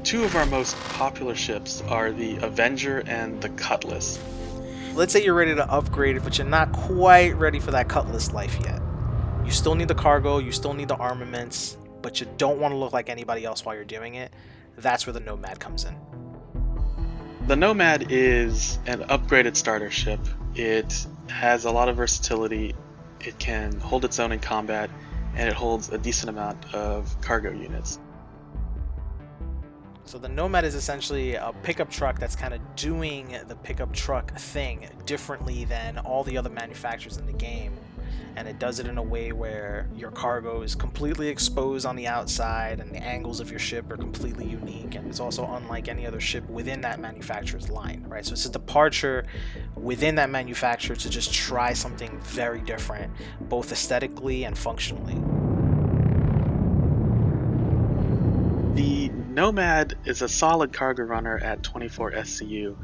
Two of our most popular ships are the Avenger and the Cutlass. Let's say you're ready to upgrade it, but you're not quite ready for that Cutlass life yet. You still need the cargo, you still need the armaments, but you don't want to look like anybody else while you're doing it. That's where the Nomad comes in. The Nomad is an upgraded starter ship. It has a lot of versatility, it can hold its own in combat, and it holds a decent amount of cargo units. So the Nomad is essentially a pickup truck that's kind of doing the pickup truck thing differently than all the other manufacturers in the game. And it does it in a way where your cargo is completely exposed on the outside and the angles of your ship are completely unique, and it's also unlike any other ship within that manufacturer's line, right? So it's a departure within that manufacturer to just try something very different, both aesthetically and functionally. The Nomad is a solid cargo runner at 24 SCU.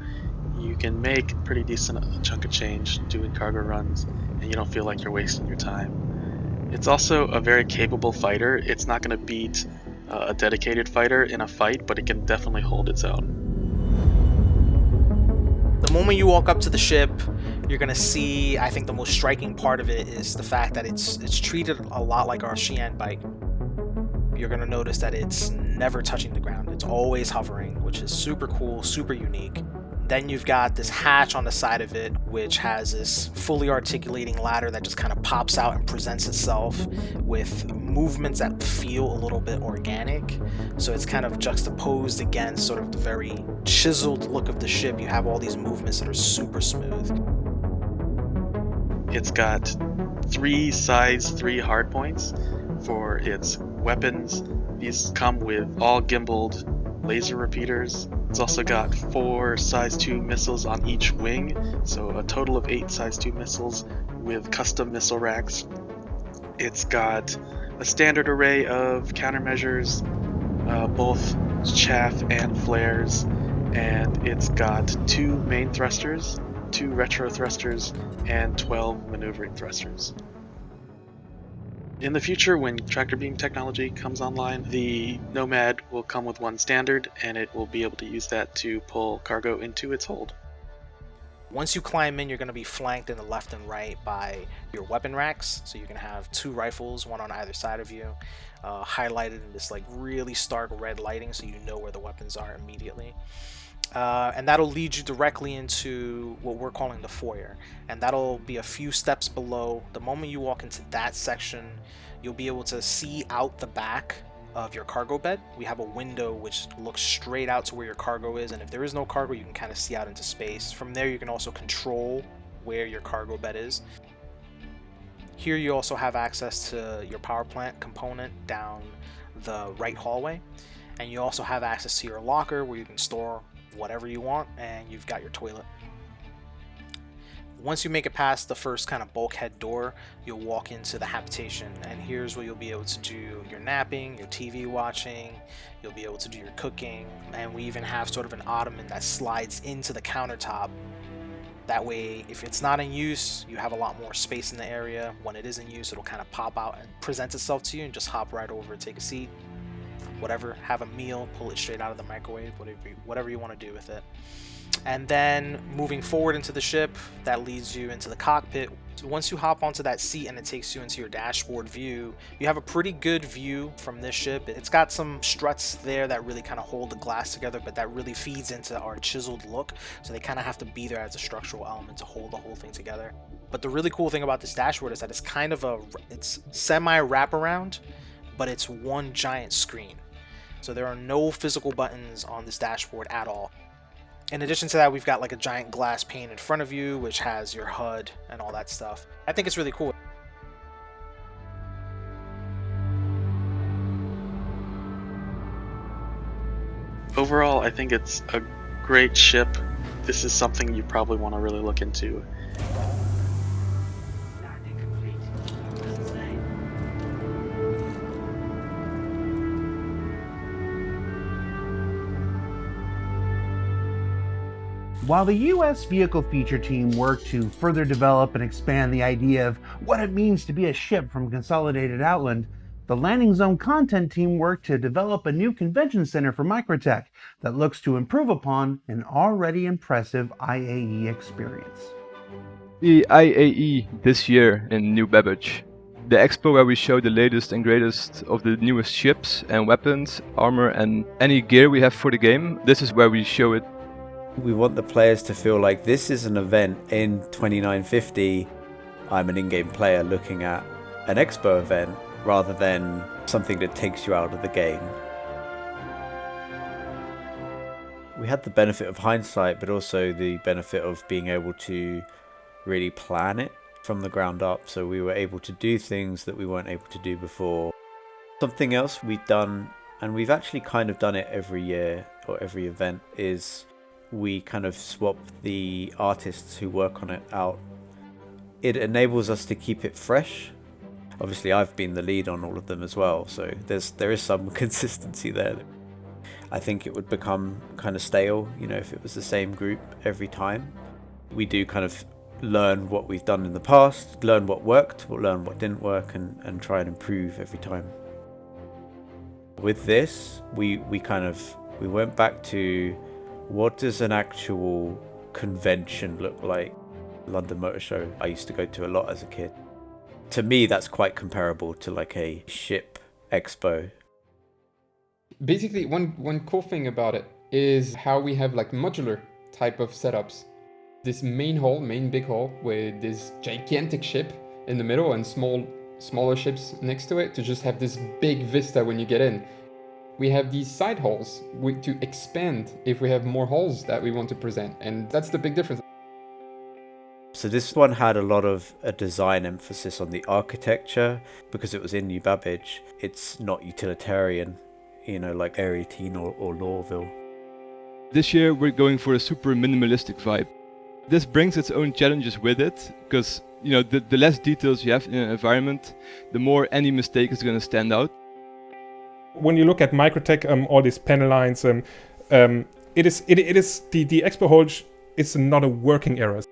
You can make a pretty decent chunk of change doing cargo runs, and you don't feel like you're wasting your time. It's also a very capable fighter. It's not going to beat a dedicated fighter in a fight, but it can definitely hold its own. The moment you walk up to the ship, you're gonna see, I think the most striking part of it is the fact that it's treated a lot like our Xi'an bike. You're gonna notice that it's never touching the ground. It's always hovering, which is super cool, super unique. Then you've got this hatch on the side of it, which has this fully articulating ladder that just kind of pops out and presents itself with movements that feel a little bit organic. So it's kind of juxtaposed against sort of the very chiseled look of the ship. You have all these movements that are super smooth. It's got 3 size 3 hardpoints for its weapons. These come with all gimbaled laser repeaters. It's also got 4 size 2 missiles on each wing, so a total of 8 size 2 missiles with custom missile racks. It's got a standard array of countermeasures, both chaff and flares, and it's got 2 main thrusters, 2 retro thrusters, and 12 maneuvering thrusters. In the future, when tractor beam technology comes online, the Nomad will come with 1 standard, and it will be able to use that to pull cargo into its hold. Once you climb in, you're going to be flanked in the left and right by your weapon racks. So you can have 2 rifles, one on either side of you, highlighted in this like really stark red lighting, so you know where the weapons are immediately. And that'll lead you directly into what we're calling the Foyer, and that'll be a few steps below. The moment you walk into that section, you'll be able to see out the back of your cargo bed. We have a window which looks straight out to where your cargo is, and if there is no cargo, you can kind of see out into space. From there, you can also control where your cargo bed is. Here you also have access to your power plant component down the right hallway, and you also have access to your locker where you can store whatever you want, and you've got your toilet. Once you make it past the first kind of bulkhead door, you'll walk into the habitation, and here's where you'll be able to do your napping, your TV watching, you'll be able to do your cooking, and we even have sort of an ottoman that slides into the countertop. That way, if it's not in use, you have a lot more space in the area. When it is in use, it'll kind of pop out and present itself to you, and just hop right over, take a seat, whatever, have a meal, pull it straight out of the microwave, whatever you want to do with it. And then moving forward into the ship, that leads you into the cockpit. So once you hop onto that seat and it takes you into your dashboard view, you have a pretty good view from this ship. It's got some struts there that really kind of hold the glass together, but that really feeds into our chiseled look, so they kind of have to be there as a structural element to hold the whole thing together. But the really cool thing about this dashboard is that it's semi wraparound, but it's one giant screen. So there are no physical buttons on this dashboard at all. In addition to that, we've got like a giant glass pane in front of you, which has your HUD and all that stuff. I think it's really cool. Overall, I think it's a great ship. This is something you probably want to really look into. While the US vehicle feature team worked to further develop and expand the idea of what it means to be a ship from Consolidated Outland, The Landing Zone content team worked to develop a new convention center for Microtech that looks to improve upon an already impressive IAE experience. The IAE this year in New Babbage. The expo where we show the latest and greatest of the newest ships and weapons, armor and any gear we have for the game. This is where we show it. We want the players to feel like this is an event in 2950. I'm an in-game player looking at an expo event rather than something that takes you out of the game. We had the benefit of hindsight, but also the benefit of being able to really plan it from the ground up, so we were able to do things that we weren't able to do before. Something else we've done, and we've actually kind of done it every year or every event, is we kind of swap the artists who work on it out. It enables us to keep it fresh. Obviously I've been the lead on all of them as well, so there is some consistency there. I think it would become kind of stale, you know, if it was the same group every time. We do kind of learn what we've done in the past, learn what worked, learn what didn't work, and try and improve every time. With this, we went back to what does an actual convention look like? London Motor Show I used to go to a lot as a kid. To me, that's quite comparable to like a ship expo. Basically, one cool thing about it is how we have like modular type of setups. This main big hall with this gigantic ship in the middle and smaller ships next to it to just have this big vista when you get in. We have these side halls to expand if we have more halls that we want to present, and that's the big difference. So this one had a lot of a design emphasis on the architecture because it was in New Babbage. It's not utilitarian, you know, like Arietine or Lorville. This year we're going for a super minimalistic vibe. This brings its own challenges with it, because you know the less details you have in an environment, the more any mistake is going to stand out. When you look at Microtech, all these panel lines, it is the expo hall is not a working area.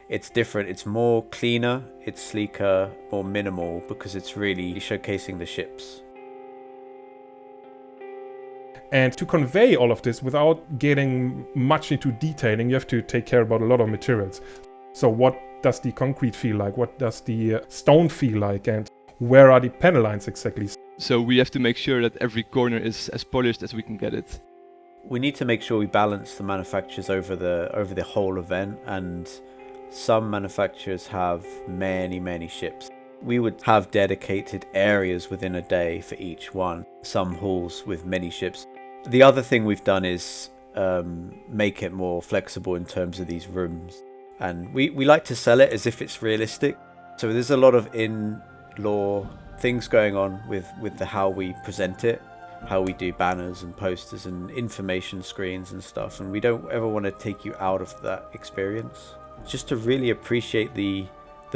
It's different. It's more cleaner, it's sleeker, more minimal, because it's really showcasing the ships. And to convey all of this without getting much into detailing, you have to take care about a lot of materials. So what does the concrete feel like? What does the stone feel like? And where are the panel lines exactly? So we have to make sure that every corner is as polished as we can get it. We need to make sure we balance the manufacturers over the whole event, and some manufacturers have many ships. We would have dedicated areas within a day for each one, some halls with many ships. The other thing we've done is make it more flexible in terms of these rooms, and we like to sell it as if it's realistic. So there's a lot of in-law things going on with how we present it, how we do banners and posters and information screens and stuff, and we don't ever want to take you out of that experience. Just to really appreciate the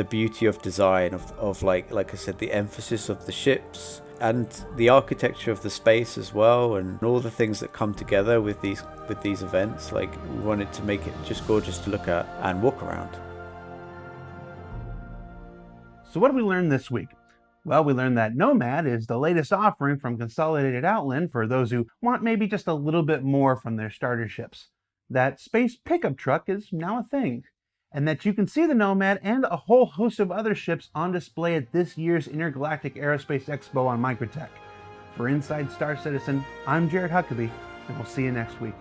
beauty of design of like I said, the emphasis of the ships and the architecture of the space as well, and all the things that come together with these events. Like, we wanted to make it just gorgeous to look at and walk around. So what did we learn this week? Well, we learned that Nomad is the latest offering from Consolidated Outland for those who want maybe just a little bit more from their starter ships. That space pickup truck is now a thing, and that you can see the Nomad and a whole host of other ships on display at this year's Intergalactic Aerospace Expo on Microtech. For Inside Star Citizen, I'm Jared Huckabee, and we'll see you next week.